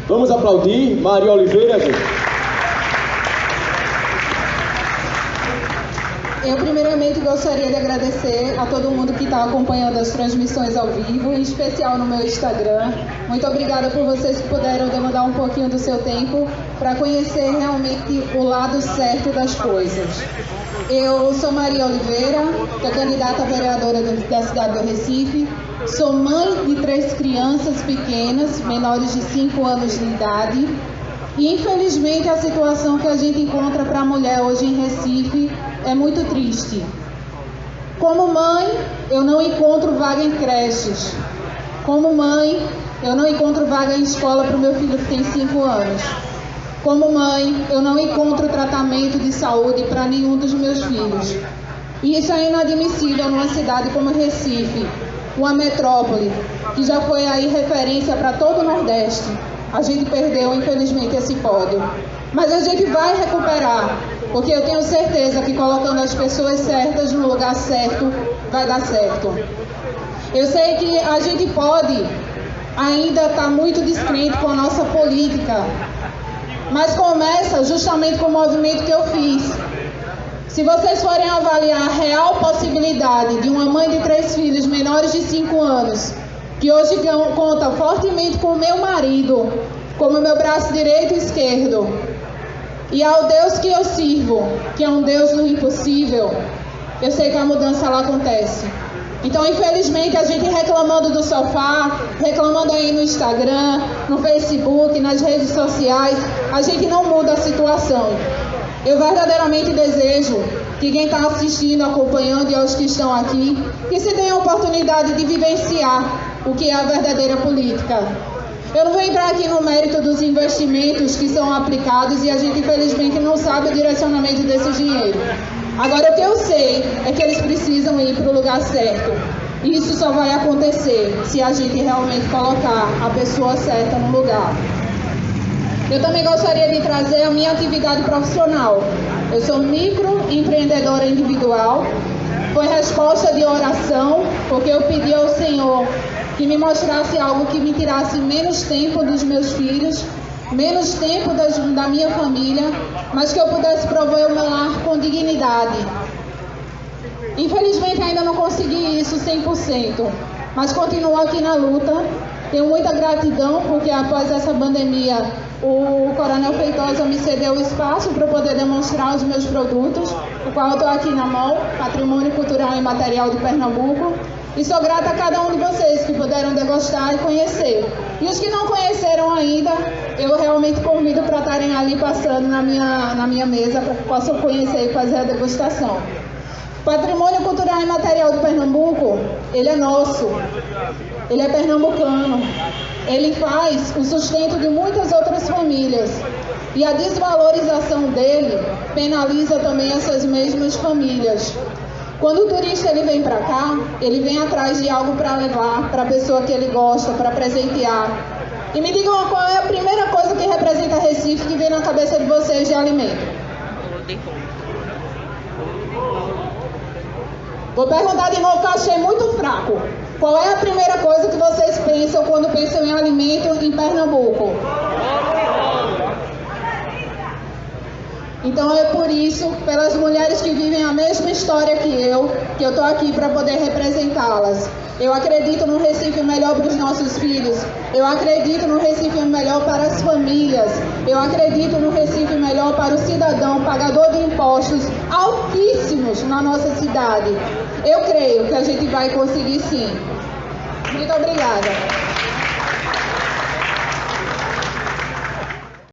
Vamos aplaudir Maria Oliveira, gente. Eu primeiramente gostaria de agradecer a todo mundo que está acompanhando as transmissões ao vivo, em especial no meu Instagram. Muito obrigada por vocês que puderam demandar um pouquinho do seu tempo para conhecer realmente o lado certo das coisas. Eu sou Maria Oliveira, sou candidata a vereadora da cidade do Recife, sou mãe de 3 crianças pequenas, menores de 5 anos de idade, e infelizmente a situação que a gente encontra para a mulher hoje em Recife é muito triste. Como mãe, eu não encontro vaga em creches. Como mãe, eu não encontro vaga em escola para o meu filho que tem 5 anos. Como mãe, eu não encontro tratamento de saúde para nenhum dos meus filhos. E isso é inadmissível numa cidade como Recife, uma metrópole, que já foi aí referência para todo o Nordeste. A gente perdeu, infelizmente, esse pódio. Mas a gente vai recuperar, porque eu tenho certeza que colocando as pessoas certas no lugar certo, vai dar certo. Eu sei que a gente pode ainda estar muito descrente com a nossa política, mas começa justamente com o movimento que eu fiz. Se vocês forem avaliar a real possibilidade de uma mãe de 3 filhos menores de 5 anos, que hoje conta fortemente com o meu marido, como meu braço direito e esquerdo, e ao Deus que eu sirvo, que é um Deus do impossível, eu sei que a mudança lá acontece. Então, infelizmente, a gente reclamando do sofá, reclamando aí no Instagram, no Facebook, nas redes sociais, a gente não muda a situação. Eu verdadeiramente desejo que quem está assistindo, acompanhando e aos que estão aqui, que se tenha a oportunidade de vivenciar o que é a verdadeira política. Eu não vou entrar aqui no mérito dos investimentos que são aplicados e a gente infelizmente não sabe o direcionamento desse dinheiro. Agora, o que eu sei é que eles precisam ir para o lugar certo. E isso só vai acontecer se a gente realmente colocar a pessoa certa no lugar. Eu também gostaria de trazer a minha atividade profissional. Eu sou microempreendedora individual. Foi resposta de oração, porque eu pedi ao Senhor que me mostrasse algo que me tirasse menos tempo dos meus filhos, menos tempo da minha família, mas que eu pudesse prover o meu lar com dignidade. Infelizmente ainda não consegui isso 100%, mas continuo aqui na luta. Tenho muita gratidão porque após essa pandemia o Coronel Feitosa me cedeu o espaço para poder demonstrar os meus produtos, o qual eu estou aqui na mão, Patrimônio Cultural e Material de Pernambuco. E sou grata a cada um de vocês que puderam degustar e conhecer. E os que não conheceram ainda, eu realmente convido para estarem ali passando na minha mesa para que possam conhecer e fazer a degustação. Patrimônio Cultural e Material de Pernambuco, ele é nosso, ele é pernambucano, ele faz o sustento de muitas outras famílias. E a desvalorização dele penaliza também essas mesmas famílias. Quando o turista ele vem para cá, ele vem atrás de algo para levar para a pessoa que ele gosta, para presentear. E me digam qual é a primeira coisa que representa Recife que vem na cabeça de vocês de alimento. Vou perguntar de novo que eu achei muito fraco. Qual é a primeira coisa que vocês pensam quando pensam em alimento em Pernambuco? Então é por isso, pelas mulheres que vivem a mesma história que eu estou aqui para poder representá-las. Eu acredito no Recife melhor para os nossos filhos. Eu acredito no Recife melhor para as famílias. Eu acredito no Recife melhor para o cidadão pagador de impostos altíssimos na nossa cidade. Eu creio que a gente vai conseguir sim. Muito obrigada.